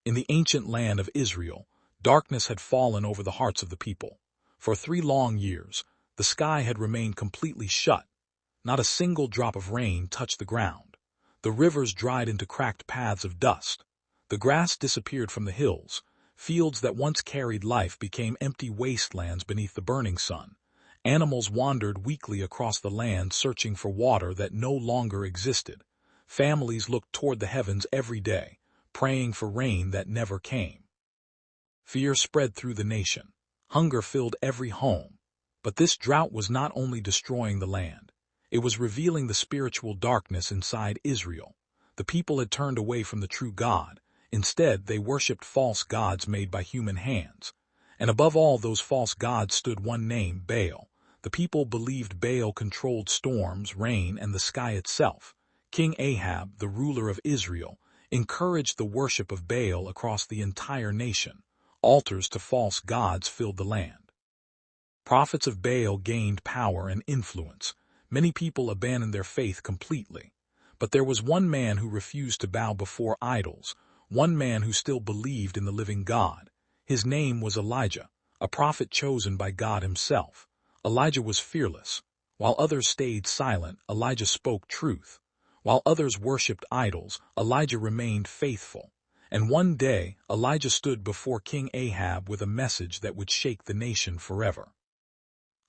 In the ancient land of Israel, darkness had fallen over the hearts of the people. For 3 long years, the sky had remained completely shut. Not a single drop of rain touched the ground. The rivers dried into cracked paths of dust. The grass disappeared from the hills. Fields that once carried life became empty wastelands beneath the burning sun. Animals wandered weakly across the land searching for water that no longer existed. Families looked toward the heavens every day, praying for rain that never came. Fear spread through the nation. Hunger filled every home. But this drought was not only destroying the land. It was revealing the spiritual darkness inside Israel. The people had turned away from the true God. Instead, they worshipped false gods made by human hands. And above all those false gods stood one name, Baal. The people believed Baal controlled storms, rain, and the sky itself. King Ahab, the ruler of Israel, encouraged the worship of Baal across the entire nation. Altars to false gods filled the land. Prophets of Baal gained power and influence. Many people abandoned their faith completely. But there was one man who refused to bow before idols, one man who still believed in the living God. His name was Elijah, a prophet chosen by God himself. Elijah was fearless. While others stayed silent, Elijah spoke truth. While others worshipped idols, Elijah remained faithful. And one day, Elijah stood before King Ahab with a message that would shake the nation forever.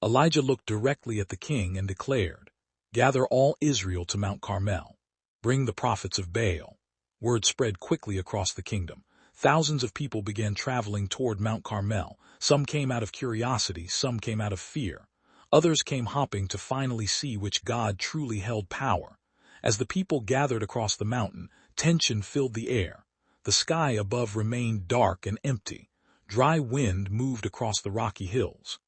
Elijah looked directly at the king and declared, "Gather all Israel to Mount Carmel. Bring the prophets of Baal." Word spread quickly across the kingdom. Thousands of people began traveling toward Mount Carmel. Some came out of curiosity, some came out of fear. Others came hopping to finally see which God truly held power. As the people gathered across the mountain, tension filled the air. The sky above remained dark and empty. Dry wind moved across the rocky hills.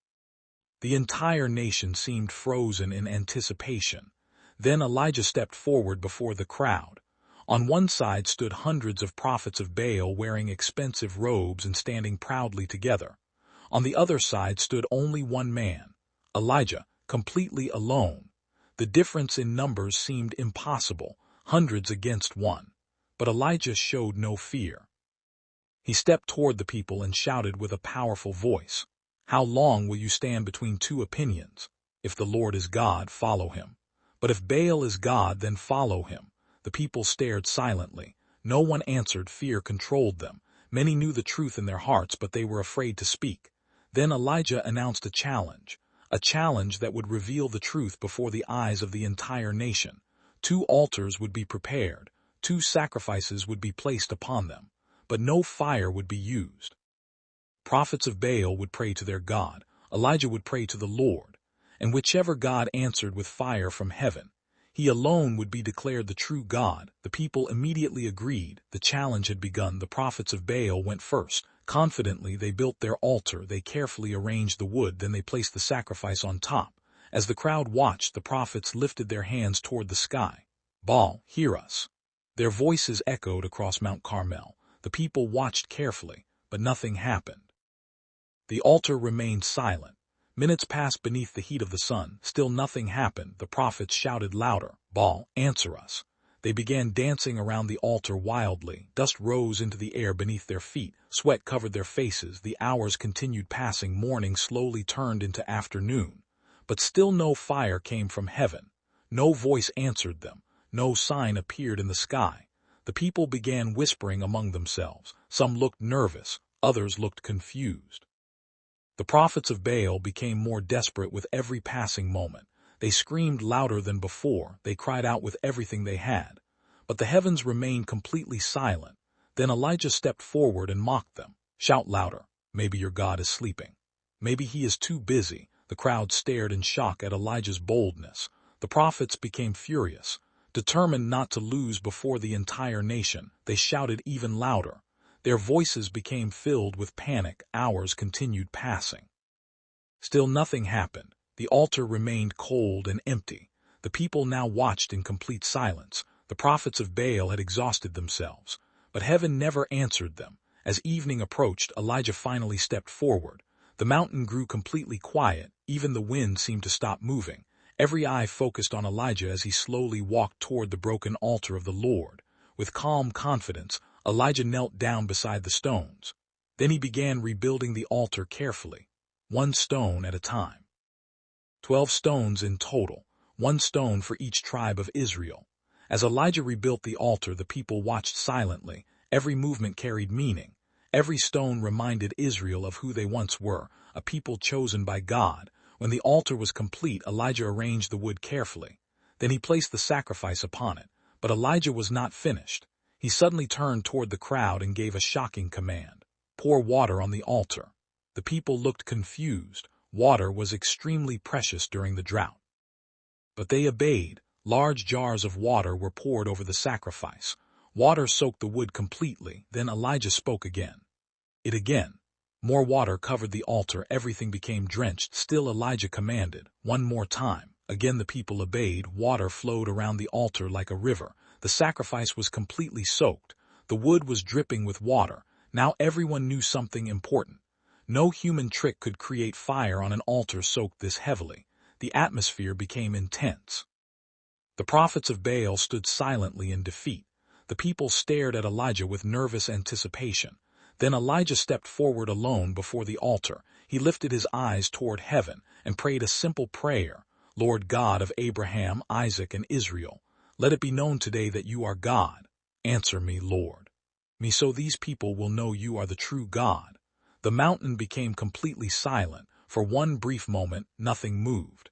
The entire nation seemed frozen in anticipation. Then Elijah stepped forward before the crowd. On one side stood hundreds of prophets of Baal wearing expensive robes and standing proudly together. On the other side stood only one man, Elijah, completely alone. The difference in numbers seemed impossible, hundreds against one. But Elijah showed no fear. He stepped toward the people and shouted with a powerful voice, "How long will you stand between two opinions? If the Lord is God, follow him. But if Baal is God, then follow him." The people stared silently. No one answered. Fear controlled them. Many knew the truth in their hearts, but they were afraid to speak. Then Elijah announced a challenge that would reveal the truth before the eyes of the entire nation. 2 altars would be prepared, 2 sacrifices would be placed upon them, but no fire would be used. Prophets of Baal would pray to their God, Elijah would pray to the Lord, and whichever God answered with fire from heaven, he alone would be declared the true God. The people immediately agreed. The challenge had begun. The prophets of Baal went first. Confidently, they built their altar. They carefully arranged the wood. Then they placed the sacrifice on top. As the crowd watched, the prophets lifted their hands toward the sky. "Baal, hear us." Their voices echoed across Mount Carmel. The people watched carefully, but nothing happened. The altar remained silent. Minutes passed beneath the heat of the sun. Still nothing happened. The prophets shouted louder, "Baal, answer us." They began dancing around the altar wildly. Dust rose into the air beneath their feet. Sweat covered their faces. The hours continued passing. Morning slowly turned into afternoon. But still no fire came from heaven. No voice answered them. No sign appeared in the sky. The people began whispering among themselves. Some looked nervous. Others looked confused. The prophets of Baal became more desperate with every passing moment. They screamed louder than before. They cried out with everything they had. But the heavens remained completely silent. Then Elijah stepped forward and mocked them. "Shout louder. Maybe your God is sleeping. Maybe he is too busy." The crowd stared in shock at Elijah's boldness. The prophets became furious. Determined not to lose before the entire nation, they shouted even louder. Their voices became filled with panic. Hours continued passing. Still nothing happened. The altar remained cold and empty. The people now watched in complete silence. The prophets of Baal had exhausted themselves. But heaven never answered them. As evening approached, Elijah finally stepped forward. The mountain grew completely quiet. Even the wind seemed to stop moving. Every eye focused on Elijah as he slowly walked toward the broken altar of the Lord. With calm confidence, Elijah knelt down beside the stones. Then he began rebuilding the altar carefully, one stone at a time. 12 stones in total, one stone for each tribe of Israel. As Elijah rebuilt the altar, the people watched silently. Every movement carried meaning. Every stone reminded Israel of who they once were, a people chosen by God. When the altar was complete, Elijah arranged the wood carefully. Then he placed the sacrifice upon it. But Elijah was not finished. He suddenly turned toward the crowd and gave a shocking command. Pour water on the altar. The people looked confused. Water was extremely precious during the drought. But they obeyed. Large jars of water were poured over the sacrifice. Water soaked the wood completely. Then Elijah spoke again. More water covered the altar. Everything became drenched. Still Elijah commanded, one more time. Again the people obeyed. Water flowed around the altar like a river. The sacrifice was completely soaked. The wood was dripping with water. Now everyone knew something important. No human trick could create fire on an altar soaked this heavily. The atmosphere became intense. The prophets of Baal stood silently in defeat. The people stared at Elijah with nervous anticipation. Then Elijah stepped forward alone before the altar. He lifted his eyes toward heaven and prayed a simple prayer. Lord God of Abraham, Isaac, and Israel, let it be known today that you are God. Answer me, Lord. Me so these people will know you are the true God. The mountain became completely silent. For one brief moment, nothing moved.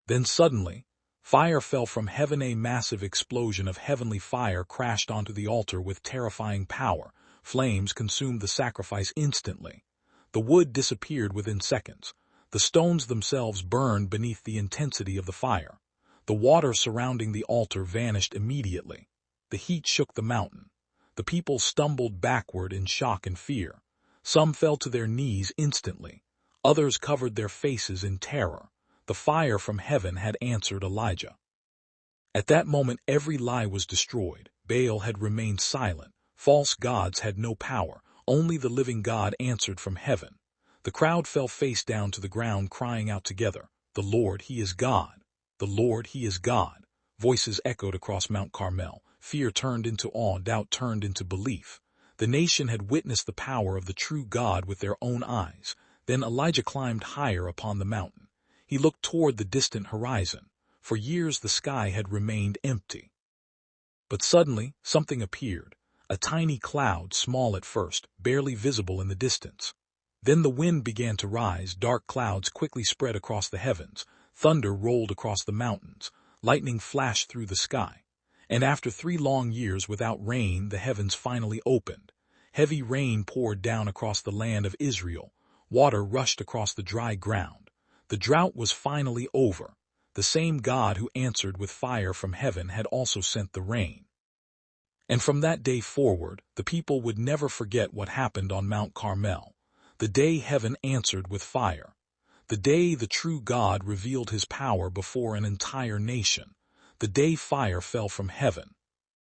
Then suddenly, fire fell from heaven. A massive explosion of heavenly fire crashed onto the altar with terrifying power. Flames consumed the sacrifice instantly. The wood disappeared within seconds. The stones themselves burned beneath the intensity of the fire. The water surrounding the altar vanished immediately. The heat shook the mountain. The people stumbled backward in shock and fear. Some fell to their knees instantly. Others covered their faces in terror. The fire from heaven had answered Elijah. At that moment every lie was destroyed. Baal had remained silent. False gods had no power. Only the living God answered from heaven. The crowd fell face down to the ground, crying out together, "The Lord, He is God! The Lord, He is God!" Voices echoed across Mount Carmel. Fear turned into awe, doubt turned into belief. The nation had witnessed the power of the true God with their own eyes. Then Elijah climbed higher upon the mountain. He looked toward the distant horizon. For years the sky had remained empty. But suddenly something appeared. A tiny cloud, small at first, barely visible in the distance. Then the wind began to rise. Dark clouds quickly spread across the heavens. Thunder rolled across the mountains. Lightning flashed through the sky. And after 3 long years without rain, the heavens finally opened. Heavy rain poured down across the land of Israel. Water rushed across the dry ground. The drought was finally over. The same God who answered with fire from heaven had also sent the rain. And from that day forward, the people would never forget what happened on Mount Carmel. The day heaven answered with fire. The day the true God revealed His power before an entire nation. The day fire fell from heaven.